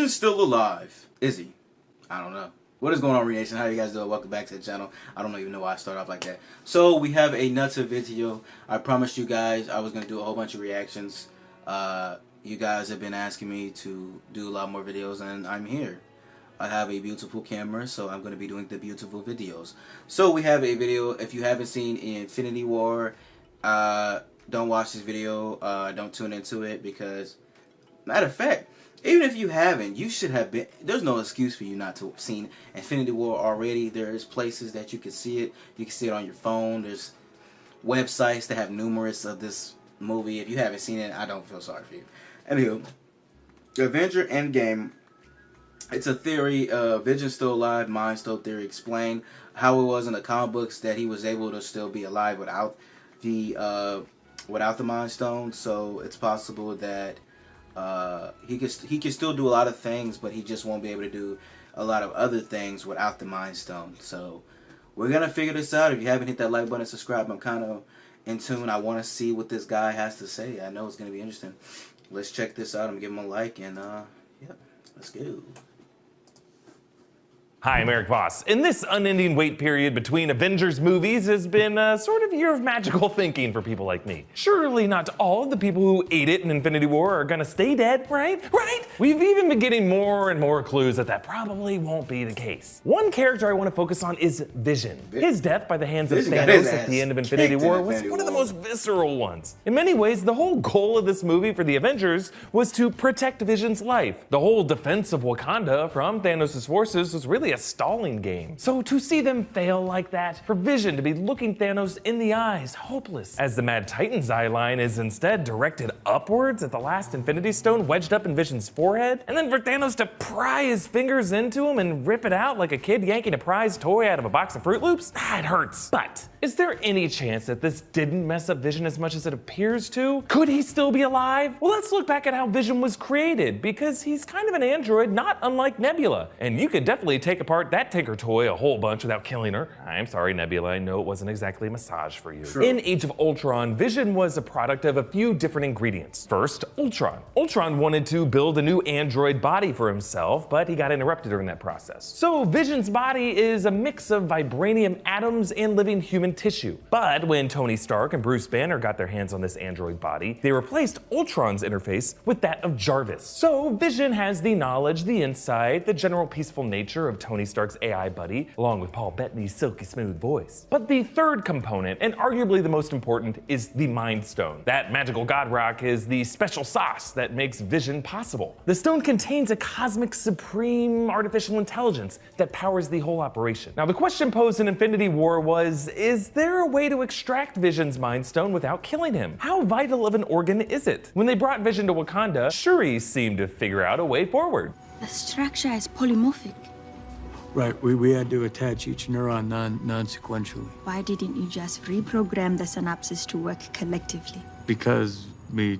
Vision's still alive. Is he? I don't know. What is going on, Renation? How you guys doing? Welcome back to the channel. I don't even know why I start off like that. So we have another video. I promised you guys I was going to do a whole bunch of reactions. You guys have been asking me to do a lot more videos, and I'm here. I have a beautiful camera, so I'm going to be doing the beautiful videos. So we have a video. If you haven't seen Infinity War, don't watch this video. Don't tune into it because, matter of fact, even if you haven't, you should have been. There's no excuse for you not to have seen Infinity War already. There's places that you can see it. You can see it on your phone. There's websites that have numerous of this movie. If you haven't seen it, I don't feel sorry for you. Anywho, Avengers Endgame. It's a theory. Vision's still alive. Mind Stone theory. Explain how it was in the comic books that he was able to still be alive without the Mind Stone. So it's possible that he can still do a lot of things, but he just won't be able to do a lot of other things without the Mind Stone. So we're gonna figure this out. If you haven't hit that like button, subscribe. I'm kind of in tune. I want to see what this guy has to say. I know it's gonna be interesting. Let's check this out. I'm gonna give him a like, and yeah, let's go. Hi, I'm Eric Voss. In this unending wait period between Avengers movies has been a sort of year of magical thinking for people like me. Surely not all of the people who ate it in Infinity War are gonna stay dead, right? We've even been getting more and more clues that probably won't be the case. One character I want to focus on is Vision. His death by the hands of Thanos at the end of Infinity War was one of the most visceral ones. In many ways, the whole goal of this movie for the Avengers was to protect Vision's life. The whole defense of Wakanda from Thanos' forces was really a stalling game. So to see them fail like that, for Vision to be looking Thanos in the eyes, hopeless, as the Mad Titan's eye line is instead directed upwards at the last Infinity Stone wedged up in Vision's forehead, and then for Thanos to pry his fingers into him and rip it out like a kid yanking a prized toy out of a box of Fruit Loops, it hurts. But is there any chance that this didn't mess up Vision as much as it appears to? Could he still be alive? Well, let's look back at how Vision was created, because he's kind of an android not unlike Nebula, and you could definitely take apart that Tinker toy a whole bunch without killing her. I'm sorry, Nebula, I know it wasn't exactly a massage for you. True. In Age of Ultron, Vision was a product of a few different ingredients. First, Ultron. Ultron wanted to build a new android body for himself, but he got interrupted during that process. So Vision's body is a mix of vibranium atoms and living human tissue. But when Tony Stark and Bruce Banner got their hands on this android body, they replaced Ultron's interface with that of Jarvis. So Vision has the knowledge, the insight, the general peaceful nature of Tony Stark's AI buddy, along with Paul Bettany's silky smooth voice. But the third component, and arguably the most important, is the Mind Stone. That magical god rock is the special sauce that makes Vision possible. The stone contains a cosmic supreme artificial intelligence that powers the whole operation. Now, the question posed in Infinity War was, is there a way to extract Vision's Mind Stone without killing him? How vital of an organ is it? When they brought Vision to Wakanda, Shuri seemed to figure out a way forward. The structure is polymorphic. Right, we had to attach each neuron non-sequentially. Why didn't you just reprogram the synapses to work collectively? Because we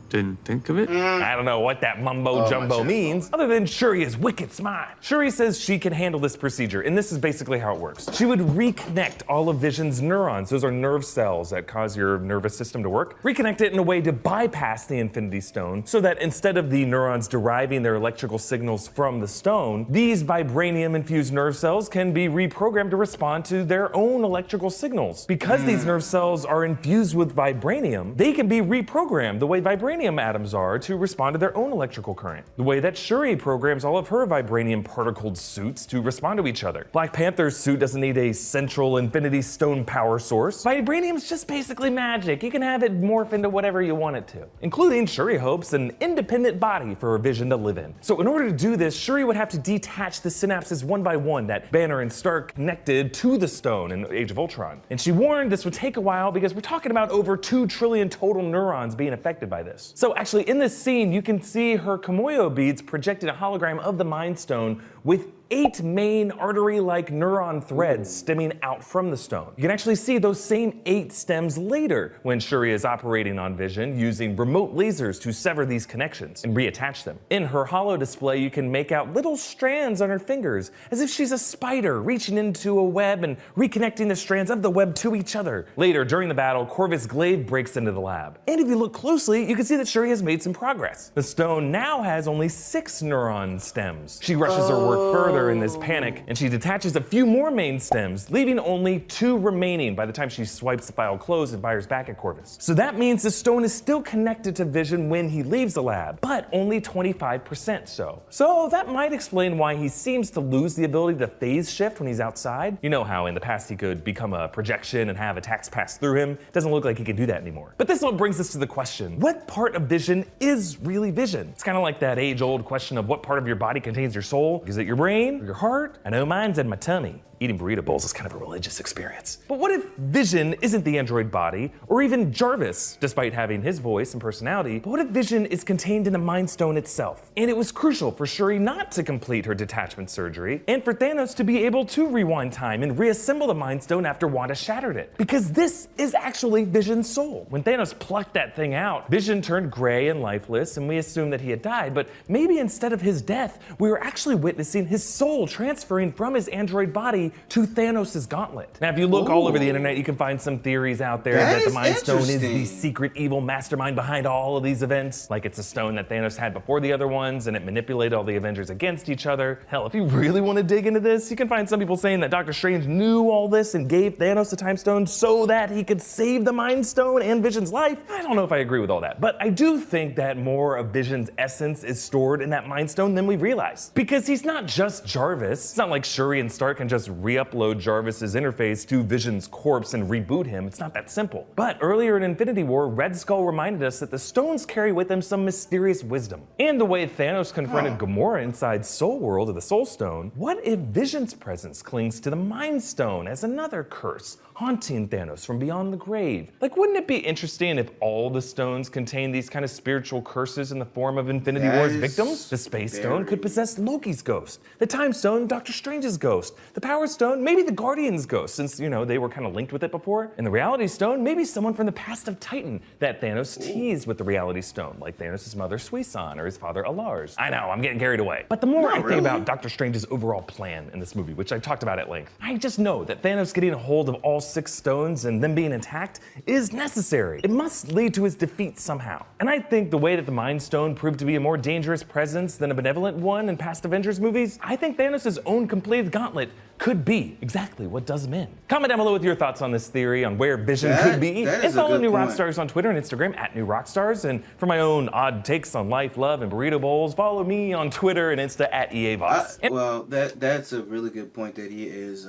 didn't think of it? I don't know what that mumbo jumbo means, other than Shuri is wicked smart. Shuri says she can handle this procedure, and this is basically how it works. She would reconnect all of Vision's neurons, those are nerve cells that cause your nervous system to work, reconnect it in a way to bypass the Infinity Stone, so that instead of the neurons deriving their electrical signals from the stone, these vibranium-infused nerve cells can be reprogrammed to respond to their own electrical signals. Because these nerve cells are infused with vibranium, they can be reprogrammed the way vibranium atoms are to respond to their own electrical current. The way that Shuri programs all of her vibranium particled suits to respond to each other. Black Panther's suit doesn't need a central Infinity Stone power source. Vibranium's just basically magic. You can have it morph into whatever you want it to. Including, Shuri hopes, an independent body for Vision to live in. So in order to do this, Shuri would have to detach the synapses one by one that Banner and Stark connected to the stone in Age of Ultron. And she warned this would take a while because we're talking about over 2 trillion total neurons being affected by this. So actually in this scene, you can see her Kimoyo beads projecting a hologram of the Mind Stone with 8 main artery-like neuron threads stemming out from the stone. You can actually see those same 8 stems later when Shuri is operating on Vision using remote lasers to sever these connections and reattach them. In her holo display, you can make out little strands on her fingers, as if she's a spider reaching into a web and reconnecting the strands of the web to each other. Later, during the battle, Corvus Glaive breaks into the lab. And if you look closely, you can see that Shuri has made some progress. The stone now has only 6 neuron stems. She rushes her work further in this panic, and she detaches a few more main stems, leaving only 2 remaining by the time she swipes the file closed and fires back at Corvus. So that means the stone is still connected to Vision when he leaves the lab, but only 25% so. So that might explain why he seems to lose the ability to phase shift when he's outside. You know how in the past he could become a projection and have attacks pass through him? Doesn't look like he can do that anymore. But this all brings us to the question, what part of Vision is really Vision? It's kind of like that age-old question of what part of your body contains your soul? Is it your brain or your heart? I know mine's in my tummy. Eating burrito bowls is kind of a religious experience. But what if Vision isn't the android body, or even Jarvis, despite having his voice and personality? But what if Vision is contained in the Mind Stone itself? And it was crucial for Shuri not to complete her detachment surgery, and for Thanos to be able to rewind time and reassemble the Mind Stone after Wanda shattered it. Because this is actually Vision's soul. When Thanos plucked that thing out, Vision turned gray and lifeless, and we assumed that he had died, but maybe instead of his death, we were actually witnessing his soul transferring from his android body to Thanos' gauntlet. Now, if you look all over the internet, you can find some theories out there that the Mind Stone is the secret evil mastermind behind all of these events. Like it's a stone that Thanos had before the other ones, and it manipulated all the Avengers against each other. Hell, if you really want to dig into this, you can find some people saying that Doctor Strange knew all this and gave Thanos the Time Stone so that he could save the Mind Stone and Vision's life. I don't know if I agree with all that, but I do think that more of Vision's essence is stored in that Mind Stone than we realize. Because he's not just Jarvis. It's not like Shuri and Stark can just re-upload Jarvis's interface to Vision's corpse and reboot him. It's not that simple. But earlier in Infinity War, Red Skull reminded us that the stones carry with them some mysterious wisdom. And the way Thanos confronted Gamora inside Soul World of the Soul Stone, what if Vision's presence clings to the Mind Stone as another curse, haunting Thanos from beyond the grave? Like, wouldn't it be interesting if all the stones contain these kind of spiritual curses in the form of Infinity War's victims? The Space Stone could possess Loki's ghost, the Time Stone, Doctor Strange's ghost, the Power Stone, maybe the Guardian's ghost, since, you know, they were kind of linked with it before, and the Reality Stone, maybe someone from the past of Titan that Thanos teased with the Reality Stone, like Thanos' mother Suisan or his father Alars. I know, I'm getting carried away. But the more I think about Doctor Strange's overall plan in this movie, which I've talked about at length, I just know that Thanos getting a hold of all 6 stones and them being attacked is necessary. It must lead to his defeat somehow. And I think the way that the Mind Stone proved to be a more dangerous presence than a benevolent one in past Avengers movies, I think Thanos' own completed gauntlet could be exactly what does him in. Comment down below with your thoughts on this theory, on where Vision could be, and follow New Rockstars on Twitter and Instagram @NewRockstars. And for my own odd takes on life, love, and burrito bowls, follow me on Twitter and Insta @EAVoss. Well, that's a really good point that he is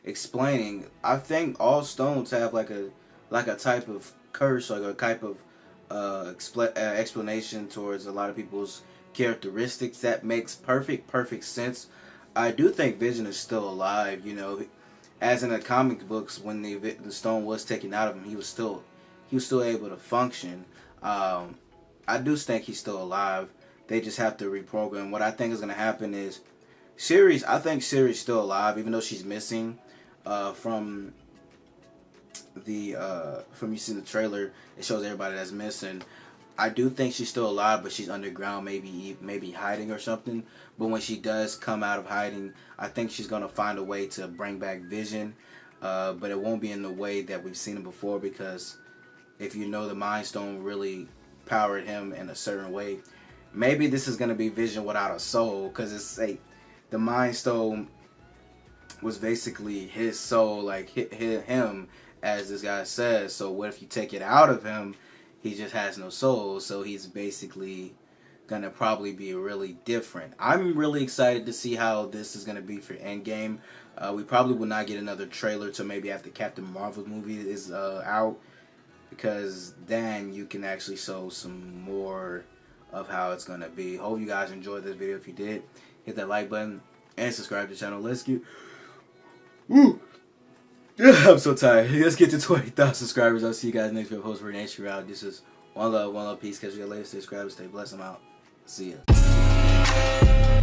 explaining. I think all stones have like a type of curse, like a type of explanation towards a lot of people's characteristics that makes perfect sense. I do think Vision is still alive, you know, as in the comic books when the stone was taken out of him, he was still able to function. I do think he's still alive. They just have to reprogram. What I think is going to happen is I think Siri's still alive, even though she's missing from you see the trailer. It shows everybody that's missing. I do think she's still alive, but she's underground, maybe hiding or something. But when she does come out of hiding, I think she's gonna find a way to bring back Vision. But it won't be in the way that we've seen him before, because if you know the Mind Stone really powered him in a certain way, maybe this is gonna be Vision without a soul, because it's like the Mind Stone was basically his soul, like him, as this guy says. So what if you take it out of him? He just has no soul, so he's basically gonna probably be really different. I'm really excited to see how this is gonna be for Endgame. We probably will not get another trailer till maybe after Captain Marvel movie is out, because then you can actually show some more of how it's gonna be. Hope you guys enjoyed this video. If you did, hit that like button and subscribe to the channel. Let's get I'm so tired. Let's get to 20,000 subscribers. I'll see you guys next video. Post for Nation out. This is one love, peace. Catch you later. Stay subscribed. Stay blessed. I'm out. See ya.